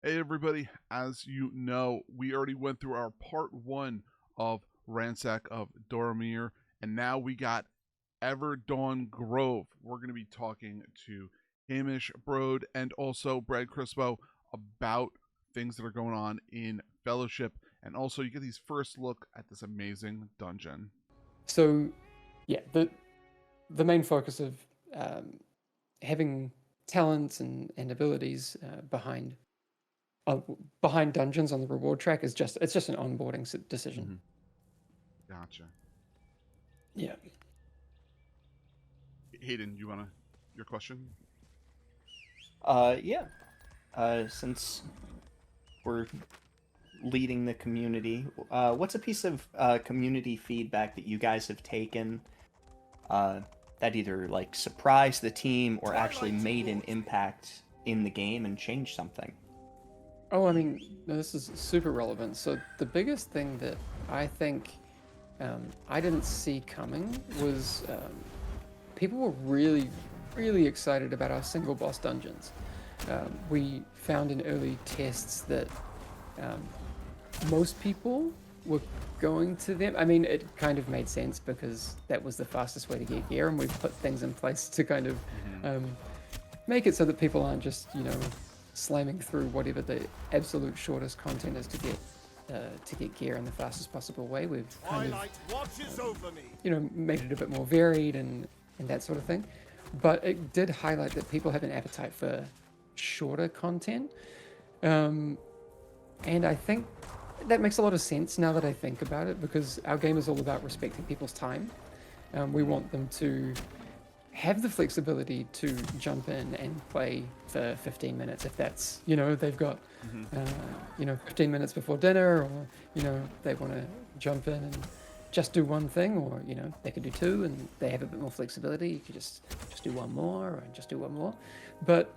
Hey everybody, as you know, we already went through our part one of Ransack of Dormir, and now we got Everdawn Grove. We're going to be talking to Hamish Bode and also Brad Crespo about things that are going on in Fellowship, and also you get these first look at this amazing dungeon. So, yeah, the main focus of having talents and abilities uh, behind dungeons on the reward track is just an onboarding decision. Mm-hmm. Gotcha. Yeah. Hayden, you want to your question? Yeah. Since we're leading the community, what's a piece of community feedback that you guys have taken uh, that either like surprised the team or actually made an impact in the game and changed something? Oh, I mean, this is super relevant. So the biggest thing that I think I didn't see coming was people were really excited about our single boss dungeons. We found in early tests that um, most people were going to them. I mean, it kind of made sense because that was the fastest way to get gear, and we've put things in place to kind of Mm-hmm. um, make it so that people aren't just, slamming through whatever the absolute shortest content is to get gear in the fastest possible way. We've kind of made it a bit more varied and that sort of thing. But it did highlight that people have an appetite for shorter content. Um, and I think that makes a lot of sense now that I think about it, because our game is all about respecting people's time. We want them to have the flexibility to jump in and play for 15 minutes if that's, they've got, Mm-hmm. 15 minutes before dinner, or, they want to jump in and just do one thing, or, they could do two and they have a bit more flexibility. You could just do one more or just do one more. But,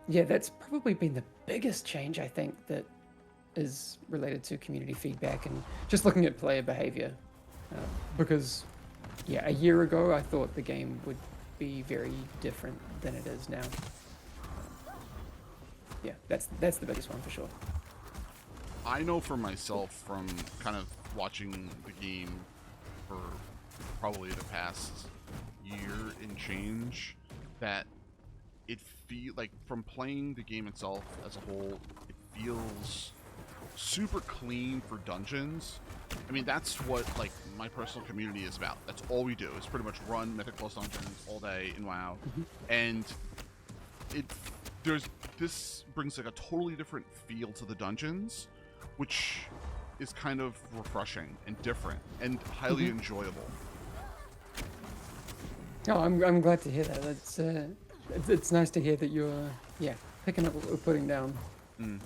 yeah, that's probably been the biggest change, I think, that is related to community feedback and just looking at player behavior. Because, yeah, a year ago I thought the game would be very different than it is now. Yeah, that's the biggest one for sure. I know for myself from kind of watching the game for probably the past year and change that it feel like from playing the game itself as a whole, it feels super clean for dungeons. I mean, that's what like my personal community is about. That's all we do is pretty much run Mythic Plus dungeons all day in WoW, Mm-hmm. and it there's this brings like a totally different feel to the dungeons, which is kind of refreshing and different and highly Mm-hmm. enjoyable. Oh, I'm glad to hear that. It's nice to hear that you're yeah picking up what we're putting down. Mm.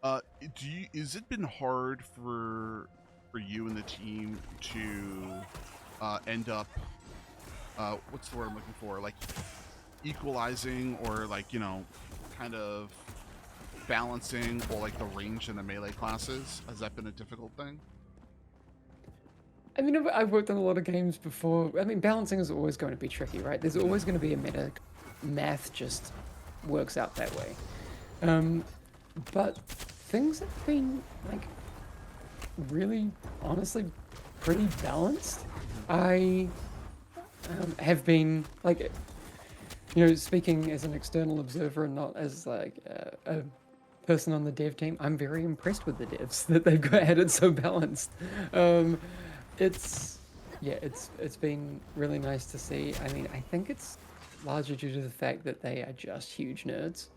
Do you, is it been hard for you and the team to end up what's the word I'm looking for, like equalizing or like kind of balancing or like the range in the melee classes? Has that been a difficult thing? I mean, I've worked on a lot of games before. I mean, balancing is always going to be tricky, right? There's Mm-hmm. always going to be a meta. Math just works out that way. Um, but things have been like really, honestly, pretty balanced. I have been like, speaking as an external observer and not as like a person on the dev team, I'm very impressed with the devs that they've got had it so balanced. Um, it's yeah, it's been really nice to see. I mean, I think it's largely due to the fact that they are just huge nerds.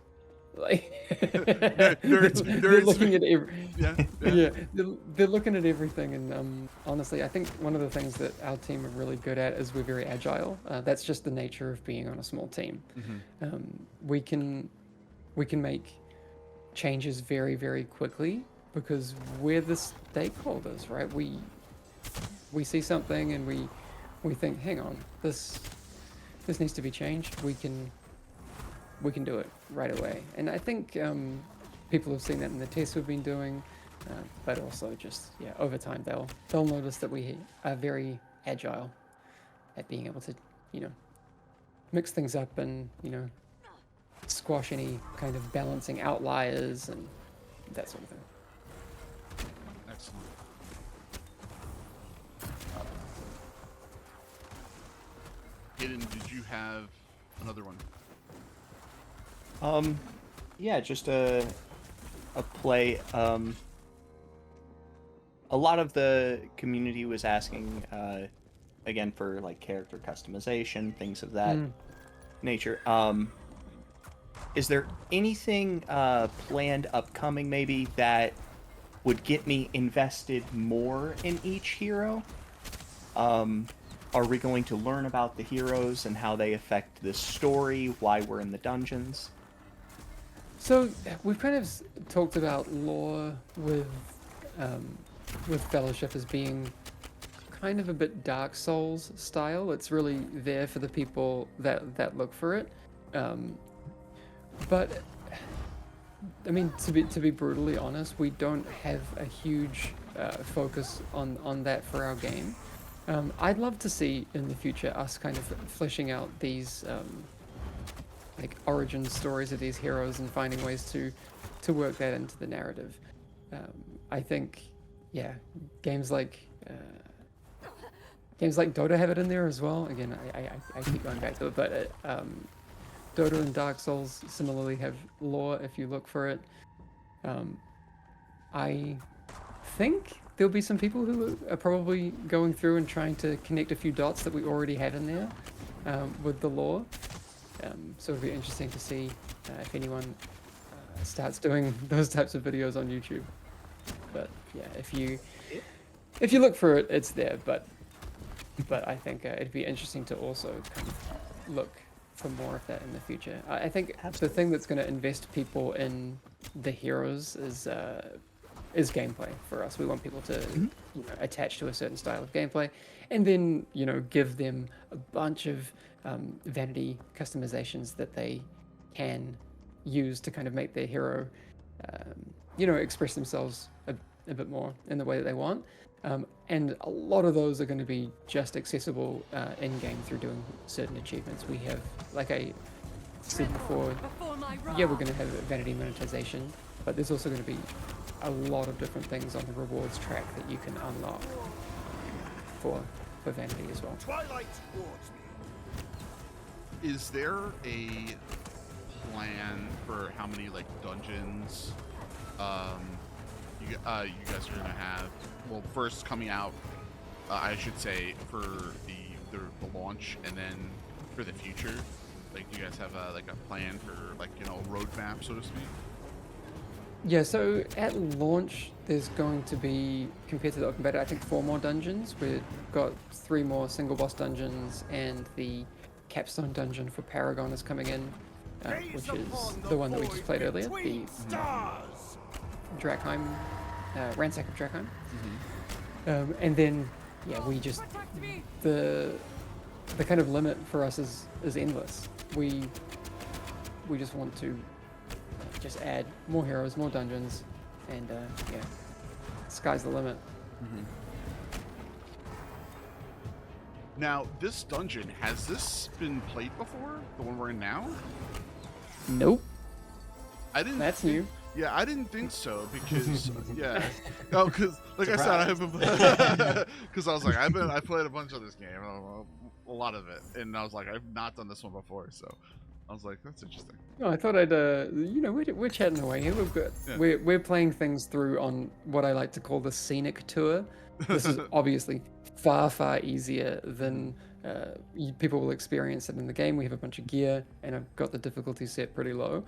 Like Nerds, they're nerds. looking at Yeah, yeah. yeah, they're looking at everything, and honestly, I think one of the things that our team are really good at is we're very agile. That's just the nature of being on a small team. Mm-hmm. We can make changes very quickly because we're the stakeholders, right? We see something and we think, hang on, this needs to be changed. We can do it right away. And I think people have seen that in the tests we've been doing, but also just yeah, over time they'll notice that we are very agile at being able to, you know, mix things up and, you know, squash any kind of balancing outliers and that sort of thing. Excellent. Hayden, did you have another one? Yeah, just a play. A lot of the community was asking, again, for like character customization, things of that nature. Is there anything planned upcoming maybe that would get me invested more in each hero? Are we going to learn about the heroes and how they affect the story, why we're in the dungeons? So we've kind of talked about lore with Fellowship as being kind of a bit Dark Souls style. It's really there for the people that look for it. But I mean, to be brutally honest, we don't have a huge focus on that for our game. I'd love to see in the future us kind of fleshing out these like origin stories of these heroes and finding ways to work that into the narrative. I think, yeah, games like Dota have it in there as well. Again, I keep going back to it, but Dota and Dark Souls similarly have lore if you look for it. I think there'll be some people who are probably going through and trying to connect a few dots that we already have in there with the lore. So it'll be interesting to see if anyone starts doing those types of videos on YouTube. But yeah, if you look for it, it's there. But I think it'd be interesting to also kind of look for more of that in the future. I think the thing that's going to invest people in the heroes is gameplay for us. We want people to you know, attach to a certain style of gameplay, and then you know give them a bunch of vanity customizations that they can use to kind of make their hero, you know, express themselves a bit more in the way that they want. And a lot of those are going to be just accessible in-game through doing certain achievements. We have, like I said before, yeah, we're going to have vanity monetization, but there's also going to be a lot of different things on the rewards track that you can unlock for vanity as well. Twilight towards me. Is there a plan for how many like dungeons you guys are gonna have? Well, first coming out, I should say, for the launch, and then for the future. Like, do you guys have like a plan for, like, you know, a roadmap, so to speak? Yeah, so at launch, there's going to be, compared to the open beta, I think 4 more dungeons. We've got 3 more single boss dungeons, and the capstone dungeon for Paragon is coming in, which is the one that we just played earlier, the Drakheim, Ransack of Drakheim. And then, yeah, we just, the kind of limit for us is endless. We just want to just add more heroes, more dungeons, and yeah, sky's the limit. Now, this dungeon, has this been played before? The one we're in now? Nope. I didn't. That's new. Yeah, I didn't think so because yeah, no, because like I said, I haven't because I was like I played a bunch of this game, a lot of it, and I was like I've not done this one before, so I was like that's interesting. No, I thought I'd you know, we're chatting away here. We've got we're playing things through on what I like to call the scenic tour. This is obviously far easier than people will experience it in the game. We have a bunch of gear, and I've got the difficulty set pretty low.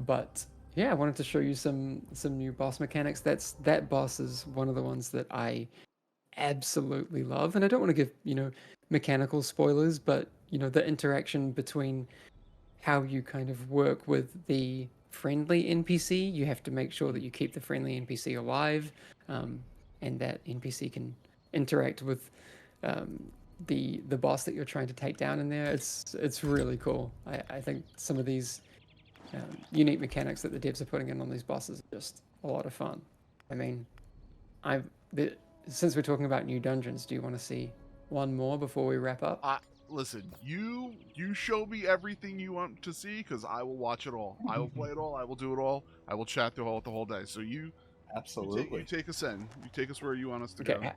But yeah, I wanted to show you some new boss mechanics. That boss is one of the ones that I absolutely love, and I don't want to give, you know, mechanical spoilers, but you know, the interaction between how you kind of work with the friendly NPC. You have to make sure that you keep the friendly NPC alive, and that NPC can interact with the boss that you're trying to take down in there. It's really cool. I think some of these unique mechanics that the devs are putting in on these bosses are just a lot of fun. I mean, since we're talking about new dungeons, do you want to see one more before we wrap up? listen, you show me everything you want to see, because I will watch it all. I will play it all. I will do it all. I will chat the whole day. So you Absolutely. take us in. You take us where you want us to Okay, go.